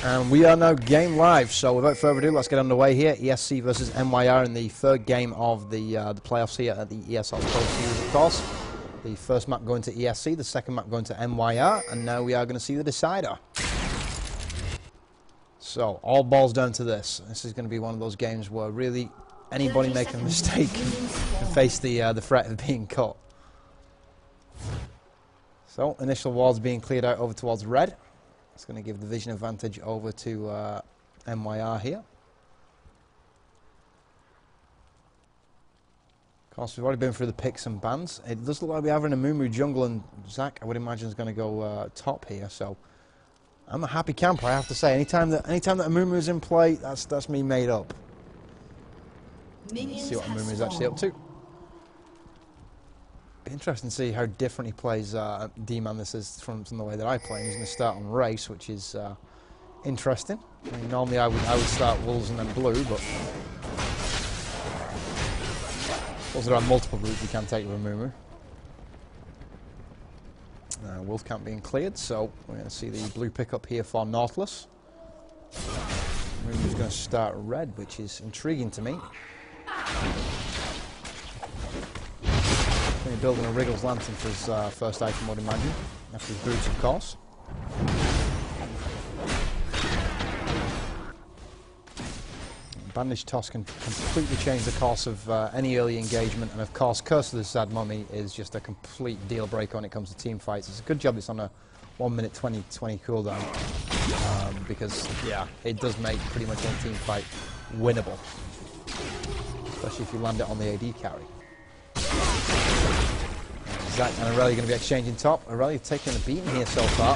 And we are now game live, so without further ado, let's get underway here. ESC versus myR in the third game of the playoffs here at the ESL Pro Series, of course. The first map going to ESC, the second map going to myR, and now we are going to see the decider. So, all balls down to this. This is going to be one of those games where really anybody making a mistake can face the threat of being caught. So, initial walls being cleared out over towards red. It's going to give the vision advantage over to myR here. Of course, we've already been through the picks and bans. It does look like we're having a Mumu jungle, and Zach, I would imagine, is going to go top here. So, I'm a happy camper, I have to say. Anytime that a Mumu is in play, that's me made up. Let's see what Mumu is actually up to. Be interesting to see how different he plays D-Man this is from the way that I play. He's going to start on race, which is interesting. I mean, normally I would start Wolves and then Blue, but those are multiple routes you can take with a Mumu. Wolf camp being cleared, so we're going to see the blue pickup here for Nautilus. Mumu's going to start red, which is intriguing to me. Building a Wriggles Lantern for his first item, I would imagine, after his boots, of course. Bandage Toss can completely change the course of any early engagement, and of course Curse of the Sad Mummy is just a complete deal breaker when it comes to team fights. It's a good job it's on a 1 minute 20 cooldown, because yeah, it does make pretty much any team fight winnable, especially if you land it on the AD carry. Zach and Aurelia going to be exchanging top. Aurelia taking a beating here so far.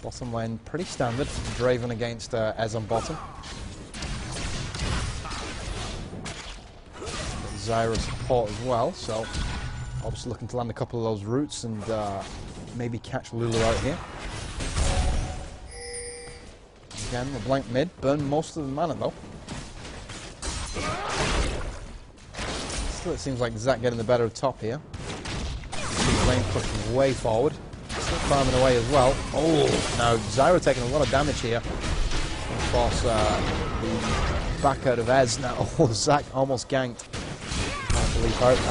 Bottom lane pretty standard. Draven against Ez on bottom. Zyra support as well, so obviously looking to land a couple of those roots and maybe catch Lulu out here. Again, the blank mid, burn most of the mana though. Still it seems like Zach getting the better of top here. Lane pushing way forward. Still farming away as well. Oh, now Zyra taking a lot of damage here. Of course, the back out of Ez now. Oh, Zach almost ganked.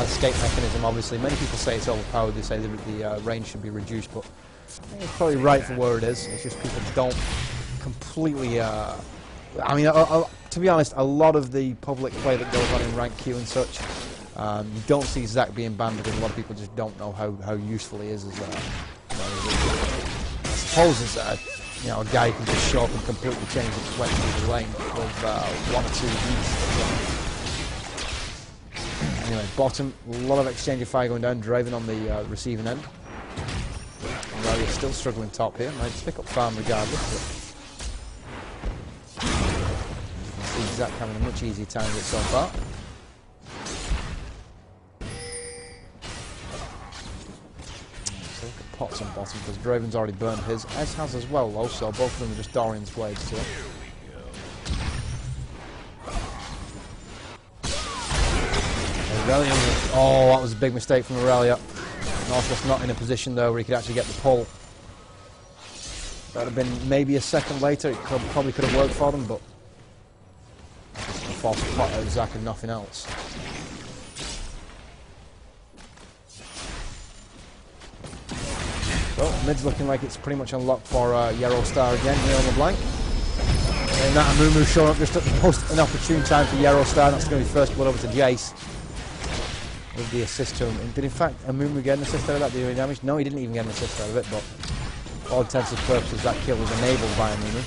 Escape mechanism, obviously. Many people say it's overpowered. They say that the range should be reduced, but I think it's probably right for where it is. It's just people don't completely... I mean, to be honest, a lot of the public play that goes on in rank Q and such, you don't see Zach being banned because a lot of people just don't know how useful he is as I suppose as a guy who can just show up and completely change the complexion of the lane with 1 or 2 beats. Anyway, bottom, a lot of exchange of fire going down, Draven on the receiving end. Aurelia still struggling top here, might pick up farm regardless. But see Zach having a much easier time with it so far. Pots on bottom because Draven's already burned his. Ez has as well though, so both of them are just Dorian's blades to it. Aurelia, oh, that was a big mistake from Aurelia. Nautilus not in a position though where he could actually get the pull. That would have been maybe a second later. It probably could have worked for them, but just a false pot out of Zach and nothing else. Well, mid's looking like it's pretty much unlocked for Yarostar again here on the blank. And that Mumu showing up just at the most inopportune time for Yarostar. That's going to be first blood over to Jace with the assist to him. And did in fact Mumu get an assist out of that? Did he do any damage? No, he didn't even get an assist out of it, but for all intents and purposes that kill was enabled by Mumu.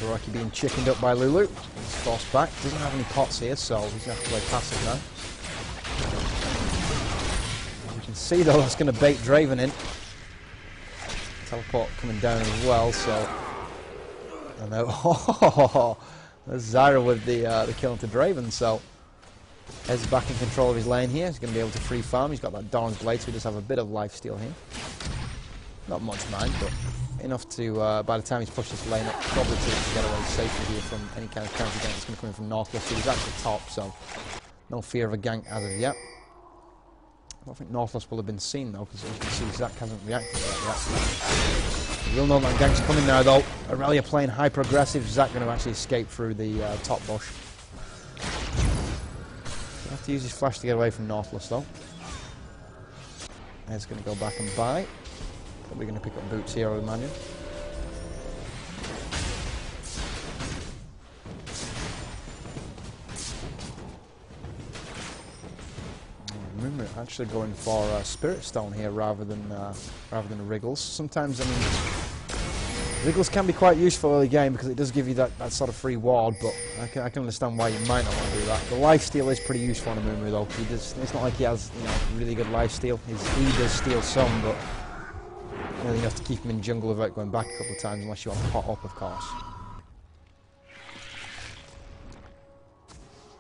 Rocky being chickened up by Lulu. He's forced back. Doesn't have any pots here, so he's going to have to play passive now. You can see though that's going to bait Draven in. Teleport coming down as well, so... And now, oh, there's Zyra with the kill into Draven, so... Ez is back in control of his lane here. He's going to be able to free farm. He's got that Doran's Blade, so he does have a bit of lifesteal here. Not much mind, but enough to, by the time he's pushed this lane up, probably to get away safely here from any kind of counter gank that's going to come in from Nautilus. He's actually top, so no fear of a gank as of yet. don't think Northless will have been seen though, because you can see Zach hasn't reacted to that yet. We'll know that gank's coming now though. Aurelia playing hyper aggressive. Zach going to actually escape through the top bush. He'll have to use his flash to get away from Northless though. He's going to go back and buy. Probably going to pick up boots here, I would imagine. Remember, actually going for Spirit Stone here rather than Wriggles. Sometimes, I mean, Wriggles can be quite useful early game because it does give you that sort of free ward, but I can understand why you might not want to do that. The lifesteal is pretty useful on a Mumu though. It's not like he has, you know, really good lifesteal. He does steal some, but really enough to keep him in jungle without going back a couple of times, unless you want to pot up, of course.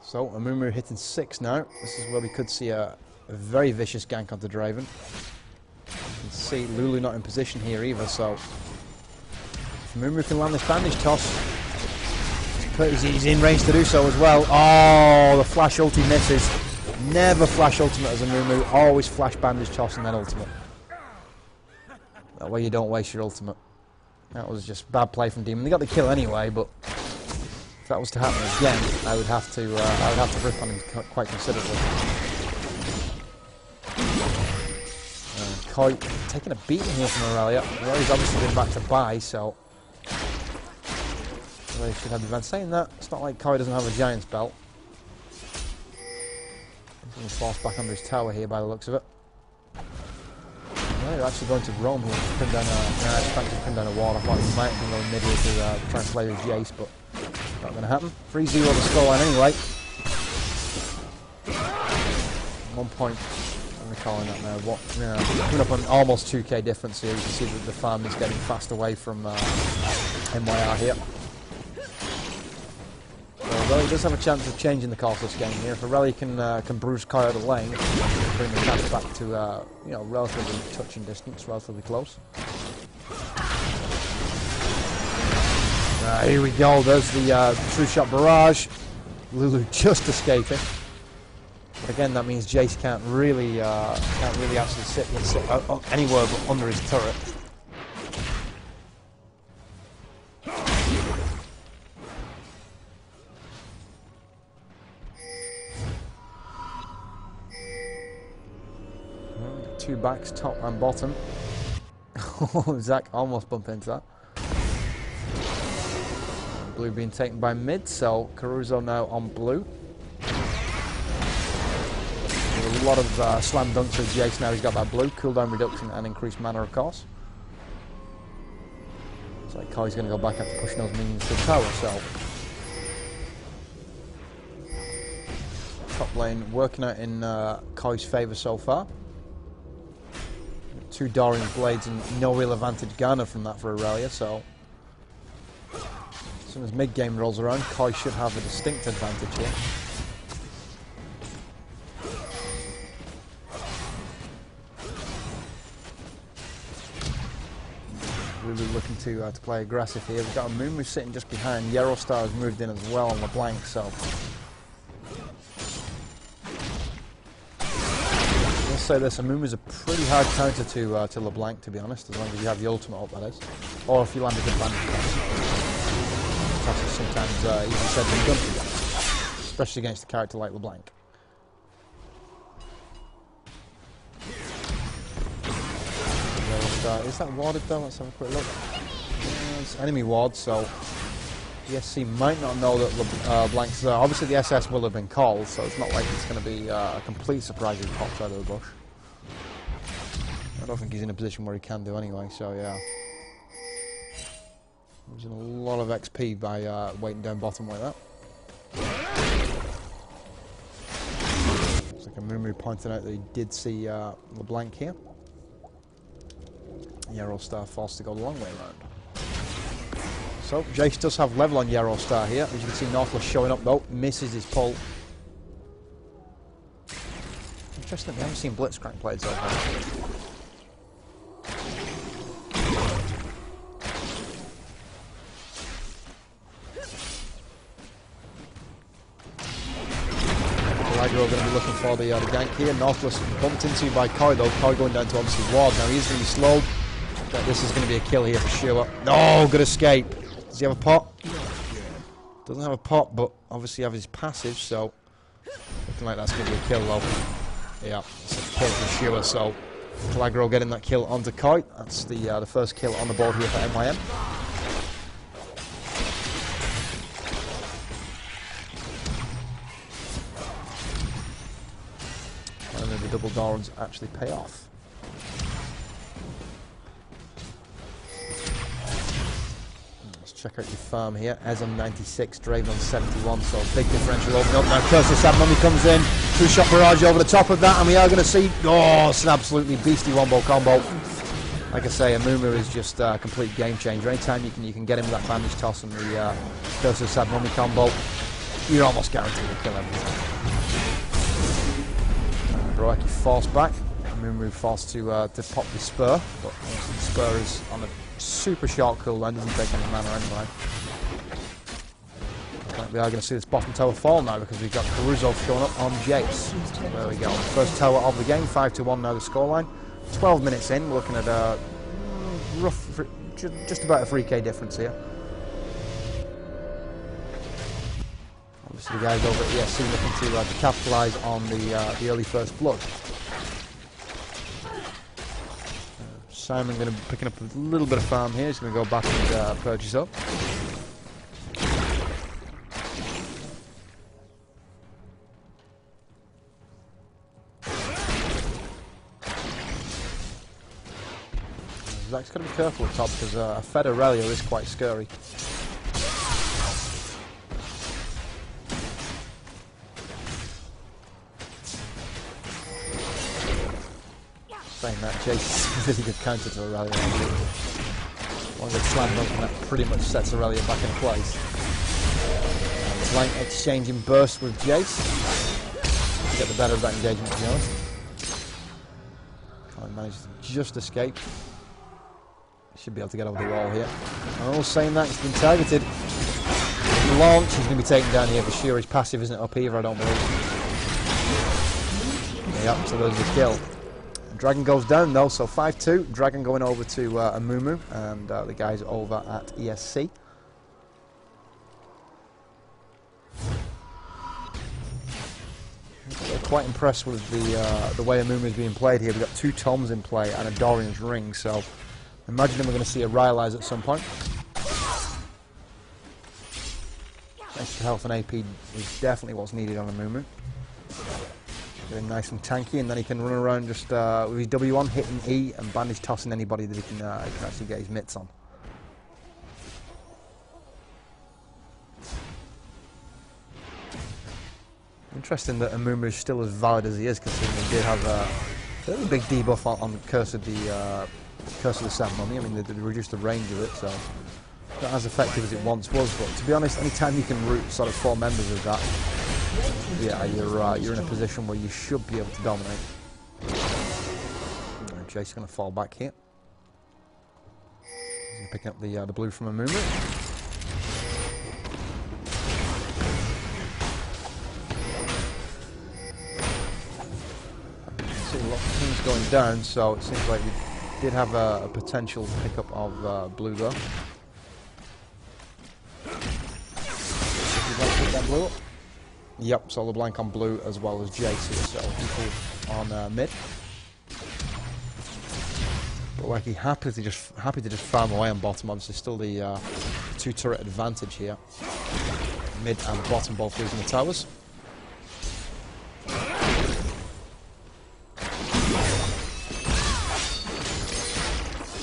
So, Amumu hitting 6 now. This is where we could see a very vicious gank onto Draven. You can see Lulu not in position here either, so if Amumu can land this bandage toss, he's in range to do so as well. Oh, the flash ulti misses. Never flash ultimate as Amumu, always flash bandage toss and then ultimate. That way you don't waste your ultimate. That was just bad play from Demon. They got the kill anyway, but if that was to happen again, I would have to rip on him quite considerably. Koi taking a beating here from Aurelia. Aurelia's obviously been back to buy, so Aurelia should have the advantage. Saying that, it's not like Koi doesn't have a Giant's belt. He's going to force back under his tower here by the looks of it. They're actually going to roam here to pin down a wall. I thought he might have been going mid here to try and play with Jace, but not going to happen. 3-0 the scoreline anyway. 1 point. I'm recalling that now. Coming up on almost 2k difference here. You can see that the farm is getting fast away from myR here. Aurelia does have a chance of changing the course of this game here. If Aurelia can bruise Koi out of the lane, bring the catch back to you know, relatively touching distance, relatively close. Here we go. There's the true shot barrage. Lulu just escaping. But again, that means Jace can't really actually sit anywhere but under his turret. Two backs, top and bottom. Zach almost bumped into that. Blue being taken by mid, so Caruso now on blue. With a lot of slam dunks with Jace now. He's got that blue, cooldown reduction and increased mana, of course. Looks like Koi's going to go back after pushing those minions to the tower, so top lane working out in Koi's favour so far. 2 Dorian Blades and no real advantage garnered from that for Aurelia, so as soon as mid-game rolls around, Koi should have a distinct advantage here. Lulu looking to play aggressive here. We've got a Mumu sitting just behind. Yerostar has moved in as well on LeBlanc, so say this, Amumu's a pretty hard counter to LeBlanc, to be honest, as long as you have the ultimate up, that is. Or if you land a good bandage toss. That's sometimes easy said than done, especially against a character like LeBlanc. Is that warded though? Let's have a quick look. It's enemy ward, so ESC might not know that LeBlanc's there. Obviously the SS will have been called, so it's not like it's going to be a complete surprise if he pops out of the bush. I don't think he's in a position where he can do anyway, so yeah. Losing a lot of XP by waiting down bottom like that. Looks like a Mumu pointing out that he did see LeBlanc here. Yerostar forced to go the long way around. So, Jace does have level on Yerostar here. As you can see, Northless showing up though, misses his pull. Interesting, we haven't seen Blitzcrank played so far. Tigro going to be looking for the gank here. Nautilus bumped into by Koi though. Koi going down to obviously ward. Now he's going to be slowed. But this is going to be a kill here for sure. No, good escape. Does he have a pot? Doesn't have a pot, but obviously have his passive, so looking like that's going to be a kill though. Yeah, it's a kill for sure. So Calagro getting that kill onto Koi. That's the first kill on the board here for myM. And then the double Dorans actually pay off. Check out your farm here. Ez on 96, Draven on 71, so big differential opening up. Now Curse of Sad Mummy comes in, 2-shot barrage over the top of that, and we are going to see, oh, it's an absolutely beastly wombo combo. Like I say, Amumu is just a complete game changer. Anytime you can get him with that bandage toss and the Curse of Sad Mummy combo, you're almost guaranteed to kill him. Broeki forced back. Amumu forced to pop the spur, but the spur is on a super short cooldown, doesn't take any mana anyway. I think we are going to see this bottom tower fall now because we've got Caruso showing up on Jace. There we go. First tower of the game, 5-1 now the scoreline. 12 minutes in, we're looking at a rough, just about a 3k difference here. Obviously the guys over at ESC looking to capitalise on the early first blood. Simon going to be picking up a little bit of farm here. He's going to go back and purchase up. Zach's got to be careful up top because a Fed Aurelia is quite scary. Saying that, Jace is a really good counter to Aurelia. One good slam dunk and that pretty much sets Aurelia back in place. Flank exchanging burst with Jace. Get the better of that engagement, to be honest. Collogne manages to just escape. Should be able to get over the wall here. Oh, saying that, he's been targeted. Launch, he's going to be taken down here for sure. His passive isn't up either, I don't believe. Yep, so there's the kill. Dragon goes down though, so 5-2. Dragon going over to Amumu and the guys over at ESC. We're quite impressed with the way Amumu is being played here. We've got 2 Toms in play and a Dorian's Ring, so imagine we're going to see a Rylai's at some point. Extra health and AP is definitely what's needed on Amumu. Getting nice and tanky, and then he can run around just with his W1, hitting E and bandage tossing anybody that he can actually get his mitts on. Interesting that Amumu is still as valid as he is, considering he did have a fairly big debuff on the Curse of the Sad Mummy. I mean, they reduced the range of it, so not as effective as it once was. But to be honest, anytime you can root sort of 4 members of that, yeah, you're in a position where you should be able to dominate. Jace's going to fall back here. He's picking up the blue from Amumu. See a lot of things going down, so it seems like we did have a potential pickup of blue though. You'd like to pick that blue up? Yep, Solar Blank on blue as well as Jace, so equal on mid. But like he happy to just farm away on bottom. Obviously, still the 2 turret advantage here. Mid and bottom both losing the towers.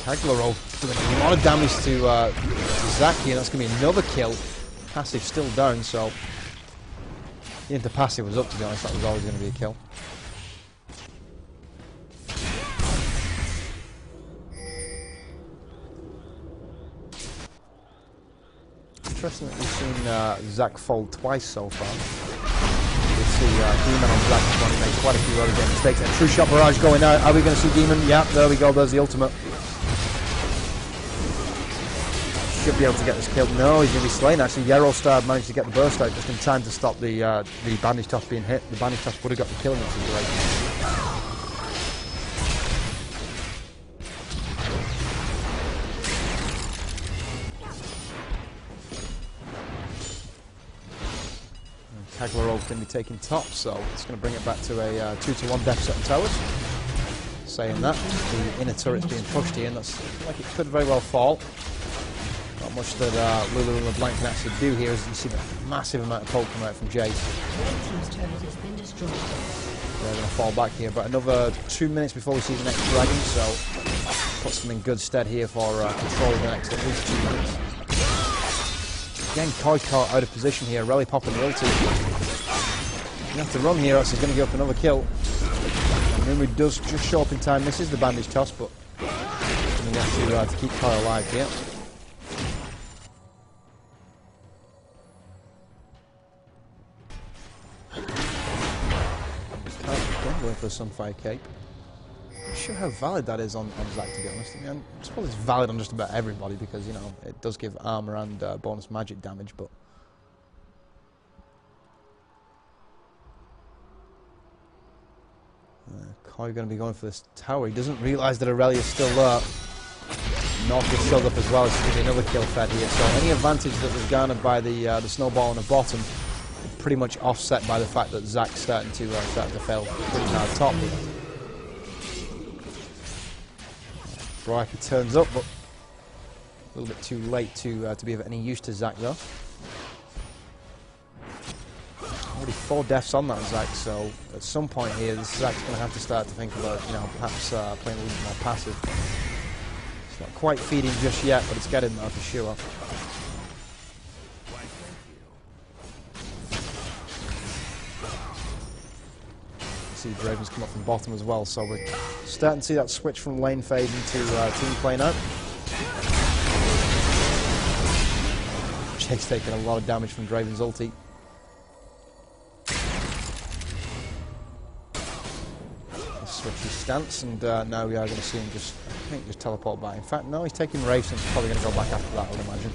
Haglaro doing a lot of damage to Zaki, and that's going to be another kill. Passive still down, so even if the passive was up, to be honest, that was always going to be a kill. Interesting that we've seen Zach fold twice so far. You see Demon on Zach when he made quite a few early game mistakes. And true shot barrage going out. Are we going to see Demon? Yeah, there we go, there's the ultimate. should be able to get this kill. No, he's going to be slain actually. Yarostar managed to get the burst out just in time to stop the bandage toss being hit. The bandage toss would have got the kill in this situation. Kaglerol's going to be taking top, so it's going to bring it back to a 2-to-1 deficit on towers. Saying that, the inner turret's being pushed here, and that's like it could very well fall. Not much that Lulu and LeBlanc can actually do here, as you see the massive amount of poke coming out from Jay. They're going to fall back here, but another 2 minutes before we see the next dragon, so puts them in good stead here for control of the next at least 2 minutes. Again, Koi caught out of position here, Rally popping the ulti. You have to run here, else he's going to give up another kill. Mumu does just show up in time, misses the bandage toss, but we have to keep Koi alive here. Going for a Sunfire Cape. Not sure how valid that is on Zac, to be honest. I mean, I suppose it's valid on just about everybody because, you know, it does give armor and bonus magic damage, but Koi going to be going for this tower. He doesn't realise that Aurelia is still there. North is showed up as well. It's going to be another kill fed here. So any advantage that was garnered by the snowball on the bottom, pretty much offset by the fact that Zac's starting to fail pretty hard top here. Brika turns up, but a little bit too late to be of any use to Zac though. Already 4 deaths on that Zac, so at some point here, Zac's going to have to start to think about, you know, perhaps playing a little bit more passive. It's not quite feeding just yet, but it's getting there for sure. See Draven's come up from bottom as well, so we're starting to see that switch from lane phase into team play now. Jay's taking a lot of damage from Draven's ulti. Switch his stance, and now we are going to see him just, I think, just teleport back. In fact, no, he's taking Wraith, so he's probably going to go back after that, I would imagine.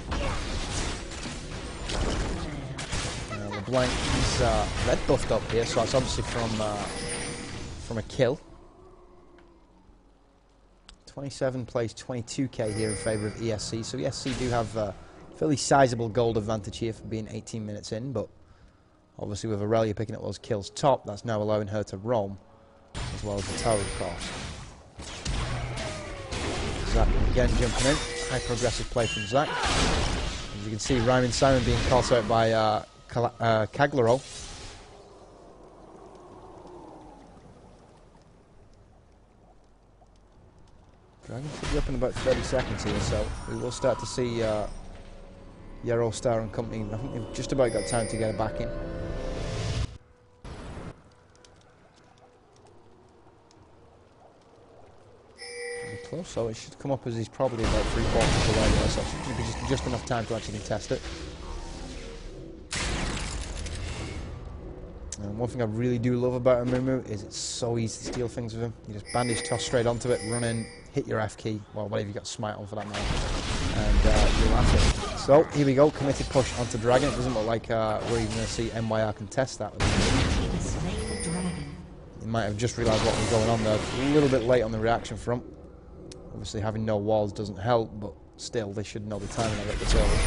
LeBlanc, he's red buffed up here, so it's obviously from a kill. 27 plays 22k here in favour of ESC, so ESC do have a fairly sizable gold advantage here for being 18 minutes in, but obviously with Aurelia picking up those kills top, that's now allowing her to roam, as well as the tower, of course. Zac again jumping in, hyper-aggressive play from Zac. As you can see, Ryman Simon being caught out by Kaglero. Dragon should be up in about 30 seconds here, so we will start to see Yarostar and company. I think they've just about got time to get it back in. Pretty close, so it should come up as he's probably about 3/4 away there, so it should be just enough time to actually contest it. And one thing I really do love about Amumu is it's so easy to steal things with him. You just bandage toss straight onto it, run in, hit your F key, well, whatever you got smite on for that matter, and you'll have it. So here we go, committed push onto Dragon. It doesn't look like we're even going to see myR contest that. You might have just realised what was going on there. A little bit late on the reaction front. Obviously having no walls doesn't help, but still they should know the timing of it this early.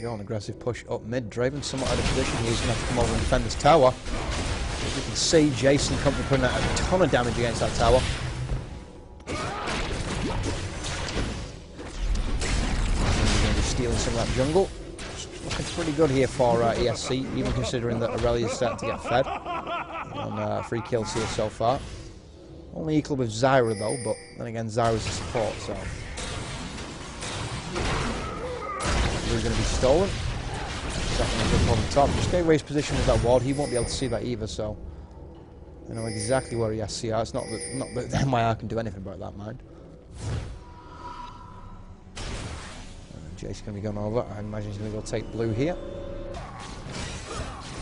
Go, an aggressive push up mid. Draven somewhat out of position. He's going to have to come over and defend this tower. As you can see, Jason company putting out a ton of damage against that tower. And he's going to be stealing some of that jungle. Looking pretty good here for ESC, even considering that Aurelia is starting to get fed. On 3 kills here so far. Only equal with Zyra though, but then again Zyra's a support, so we're going to be stolen. Second on the top. Just gave away his position with that ward. He won't be able to see that either, so I know exactly where ESC are. It's not that myR can do anything about that, mind. Jay's going to be going over. I imagine he's going to go take blue here.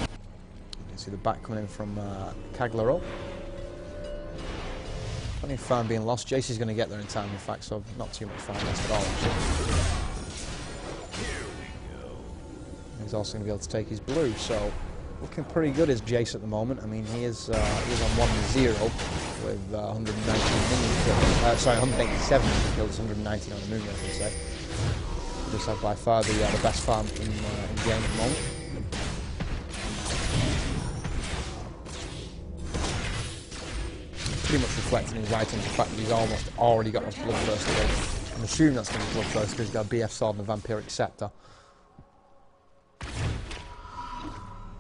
You can see the back coming in from Kaglero. Plenty of farm being lost. JC's going to get there in time, in fact, so not too much farm lost at all. He's also going to be able to take his blue, so looking pretty good as Jace at the moment. I mean, he is on 1-0 with 119 minion kills. Sorry, 187 minion kills, 119 on the moon, I should say. He does have by far the best farm in game at the moment. Pretty much reflecting his items, the fact that he's almost already got his Bloodthirster. I'm assuming that's going to be Bloodthirster because he's got a BF Sword and a Vampiric Scepter.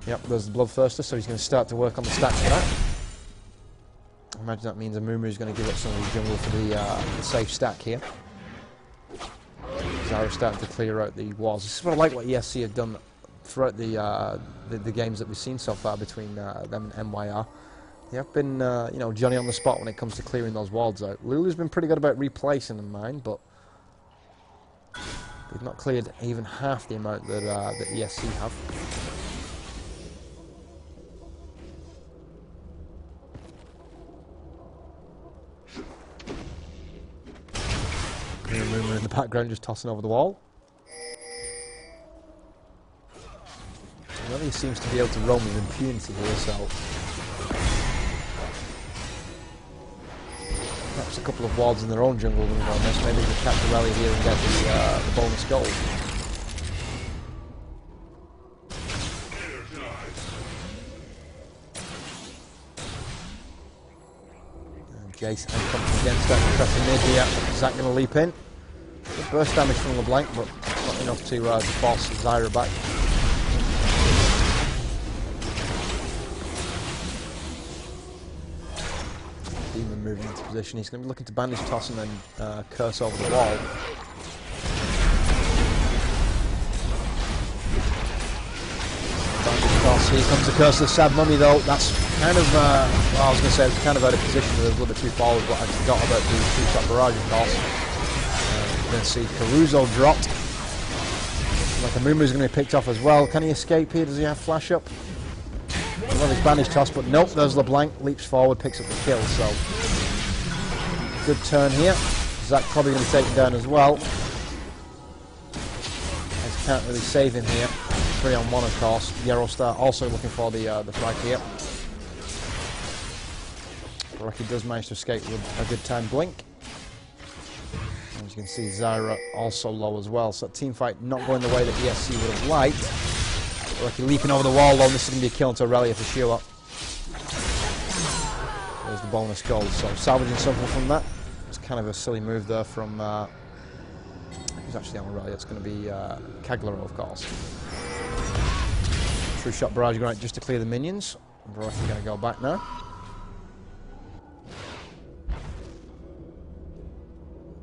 Yep, there's the Bloodthirster, so he's going to start to work on the stacks for that. I imagine that means Amumu is going to give up some of his jungle for the safe stack here. Zyra's starting to clear out the walls. This is what I like what ESC have done throughout the games that we've seen so far between them and myR. They have been, you know, Johnny on the spot when it comes to clearing those walls out. Lulu's been pretty good about replacing them, mind, but they've not cleared even half the amount that that ESC have. Rumor in the background just tossing over the wall. Well, he seems to be able to roam with impunity here, so perhaps a couple of wards in their own jungle will on this. Maybe they can catch the rally here and get the bonus gold. And Jace comes again, starting to press the mid here. Is that going to leap in? Good burst damage from LeBlanc, but not enough to force Zyra back. Demon moving into position. He's going to be looking to bandage toss and then curse over the wall. Bandage toss. Here comes the curse of the Sad Mummy, though. That's kind of, well, I was going to say it was kind of out of position, but it was a little bit too forward, but I forgot about the two-shot barrage, of course. You're going to see Caruso dropped. Like Amumu's going to be picked off as well. Can he escape here? Does he have flash up? Well, his bandage toss, but nope, there's LeBlanc, leaps forward, picks up the kill, so good turn here. Zach probably going to take him down as well. As can't really save him here. 3-on-1, of course. Yarostar also looking for the frag here. Rocky does manage to escape with a good time blink. As you can see, Zyra also low as well, so that team fight not going the way that ESC would have liked. Rocky leaping over the wall, though. This is going to be a kill into Aurelia for sure. There's the bonus gold, so salvaging something from that. It's kind of a silly move there from who's actually on Aurelia. It's going to be Caglaro, of course. True shot barrage going out just to clear the minions. Rocky going to go back now.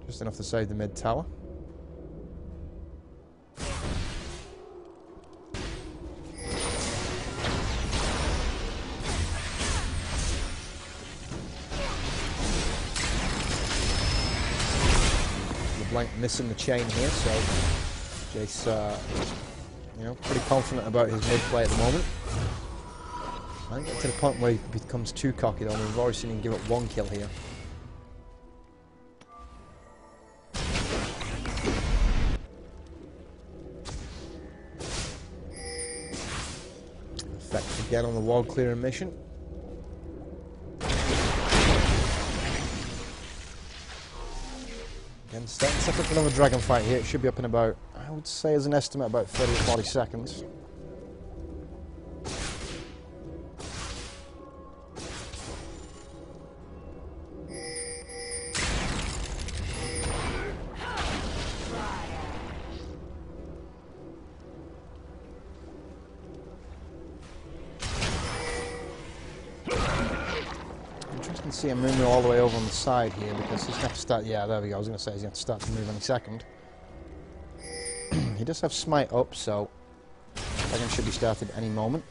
Just enough to save the mid tower. LeBlanc missing the chain here, so Jace, you know, pretty confident about his mid play at the moment. I think get to the point where he becomes too cocky, though. We've already seen him give up one kill here. Again on the wall clearing mission. Again, starting to set up another dragon fight here. It should be up in about, I would say as an estimate, about 30 or 40 seconds. See Amumu all the way over on the side here because he's going to have to start. Yeah, there we go. I was going to say he's going to start to move any second. He does have smite up, so second should be started any moment.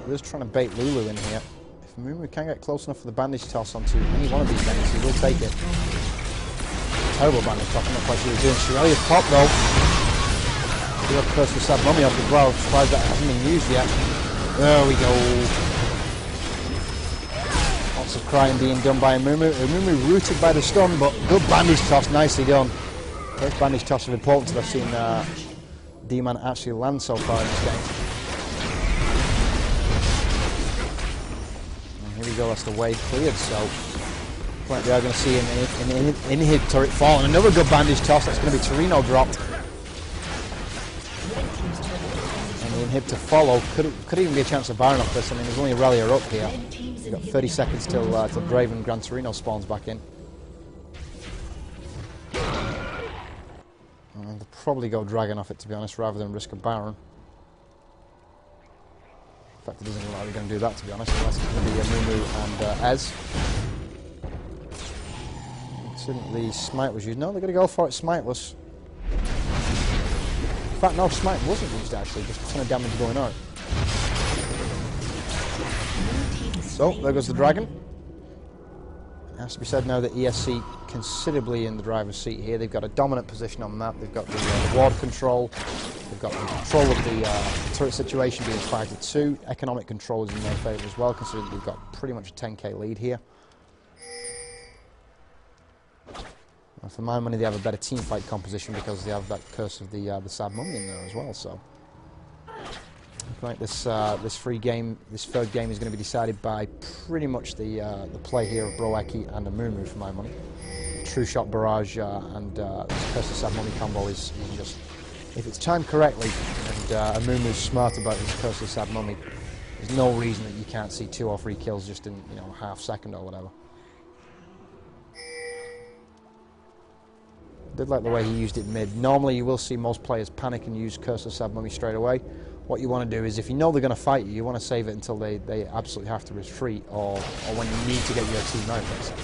We're just trying to bait Lulu in here. If Amumu can get close enough for the bandage toss onto any one of these minions, he will take it. Terrible bandage toss. I'm not quite sure what he's doing. Shirelia's pop though. He got the curse with Sad Mummy off as well. Surprised that hasn't been used yet. There we go. Lots of crying being done by Amumu. Amumu rooted by the stun, but good bandage toss, nicely done. First bandage toss of importance that I've seen D-Man actually land so far in this game. And here we go, that's the wave cleared, so we are going to see an inhib turret fall, and another good bandage toss. That's going to be Torino dropped. And the inhib to follow. Could even be a chance of Baron off this. I mean, there's only a rallier up here. We've got 30 seconds till Draven Gran Torino spawns back in. And they'll probably go Dragon off it, to be honest, rather than risk a Baron. In fact, it doesn't look like they're going to do that, to be honest, unless it's going to be Amumu and Ez. The smite was used. No, they're going to go for it smiteless. In fact, no, smite wasn't used actually, just a ton of damage going on. So, there goes the dragon. It has to be said now that ESC considerably in the driver's seat here. They've got a dominant position on the map. They've got the ward control. They've got the control of the turret situation being 5-2. Economic control is in their favour as well, considering they've got pretty much a 10k lead here. For my money, they have a better team fight composition because they have that curse of the sad mummy in there as well. So, right, this third game is going to be decided by pretty much the play here of Broeki and Amumu for my money. True Shot Barrage and this curse of sad mummy combo is just, if it's timed correctly and Amumu's smart about his curse of sad mummy, there's no reason that you can't see 2 or 3 kills just in half second or whatever. Did like the way he used it mid. Normally you will see most players panic and use Curse of Sad Mummy straight away. What you want to do is, if you know they're going to fight you, you want to save it until they absolutely have to retreat, or when you need to get your team out, basically.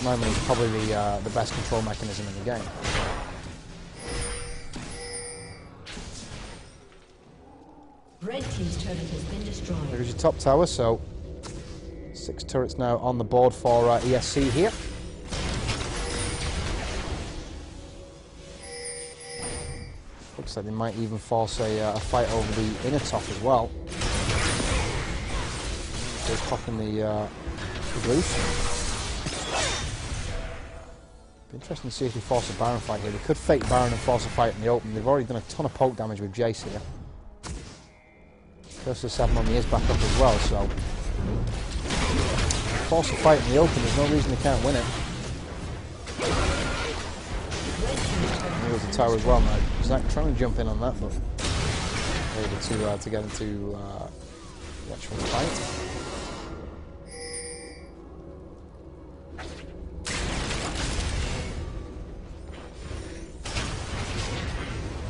My money is probably the best control mechanism in the game. Red team's turret has been destroyed. There's your top tower, so 6 turrets now on the board for ESC here. Looks like they might even force a fight over the inner top as well. Just popping the roof. Be interesting to see if they force a Baron fight here. They could fake Baron and force a fight in the open. They've already done a ton of poke damage with Jace here. Curse of Sad Mummy is back up as well, so force a fight in the open. There's no reason they can't win it. Here's the tower as well now. Zach trying to jump in on that, but able to get into the actual fight.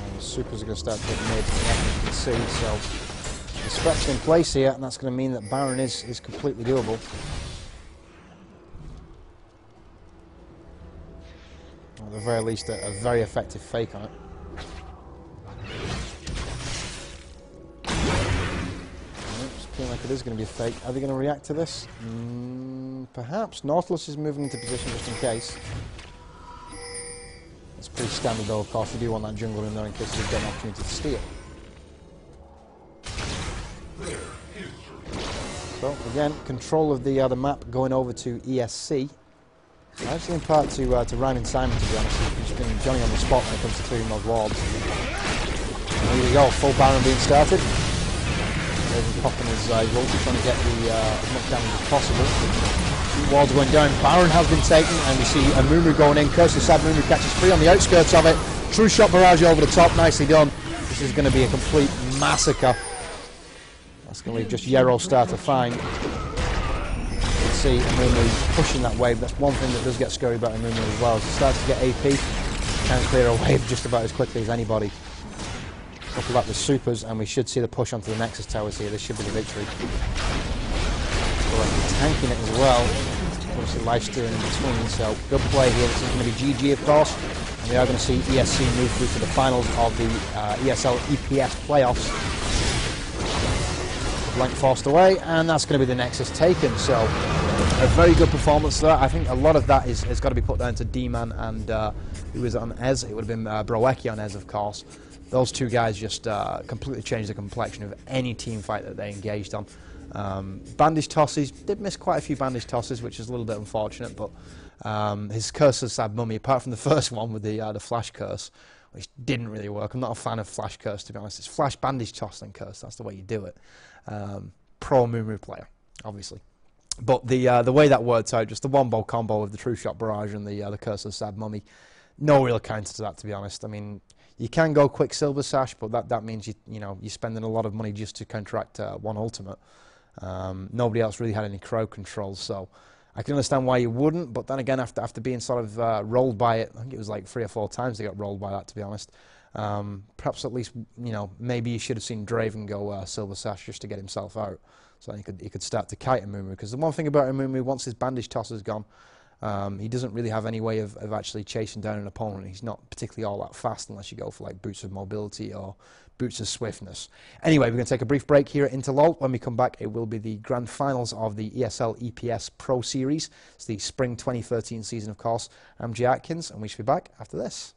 And the supers are going to start getting mid, as you can see. So the scratch in place here, and that's going to mean that Baron is completely doable. At the very least, a very effective fake on it. It's feeling like it is going to be a fake. Are they going to react to this? Perhaps. Nautilus is moving into position just in case. It's pretty standard though, of course. You do want that jungler in there in case you get an opportunity to steal. So, again, control of the map going over to ESC. Actually, in part to Ryan Simon, to be honest. He's just been Johnny on the spot when it comes to clearing those wards. And here we go, full Baron being started. Raven popping his ulti, trying to get as much damage as possible. Wards going down, Baron has been taken, and we see Amumu going in. Curse of Sad Amumu catches free on the outskirts of it. True Shot Barrage over the top, nicely done. This is going to be a complete massacre. That's going to leave just Yero starter fine. See Amumu pushing that wave. That's one thing that does get scary about Amumu as well. As he starts to get AP, can clear a wave just about as quickly as anybody. Couple that with supers, and we should see the push onto the Nexus towers here. This should be the victory. Tanking it as well. Obviously life steering in between, so good play here. This is going to be GG, of course. And we are going to see ESC move through to the finals of the ESL EPS playoffs. Blank forced away, and that's going to be the Nexus taken. So a very good performance there. I think a lot of that has got to be put down to D-Man and who was it on Ez? It would have been Broeki on Ez, of course. those two guys just completely changed the complexion of any team fight that they engaged on. Bandage tosses, did miss quite a few bandage tosses, which is a little bit unfortunate, but his curse of Sad Mummy, apart from the first one with the flash curse, which didn't really work. I'm not a fan of flash curse, to be honest. It's flash, bandage, toss, and curse. That's the way you do it. Pro Mumu player, obviously. But the way that worked out, just the one-bow combo of the True Shot Barrage and the curse of Sad Mummy, no real counter to that, to be honest. I mean, you can go Quicksilver Sash, but that means you're spending a lot of money just to counteract one ultimate. Nobody else really had any crowd control, so I can understand why you wouldn't. But then again, after being sort of rolled by it, I think it was like 3 or 4 times they got rolled by that, to be honest. Perhaps at least maybe you should have seen Draven go Silver Sash just to get himself out, so he could start to kite Amumu. Because the one thing about Amumu, once his bandage toss is gone, he doesn't really have any way of actually chasing down an opponent. He's not particularly all that fast unless you go for like Boots of Mobility or Boots of Swiftness. Anyway, we're going to take a brief break here at Interlol. When we come back, it will be the grand finals of the ESL EPS Pro Series. It's the spring 2013 season, of course. I'm Jay Atkins, and we should be back after this.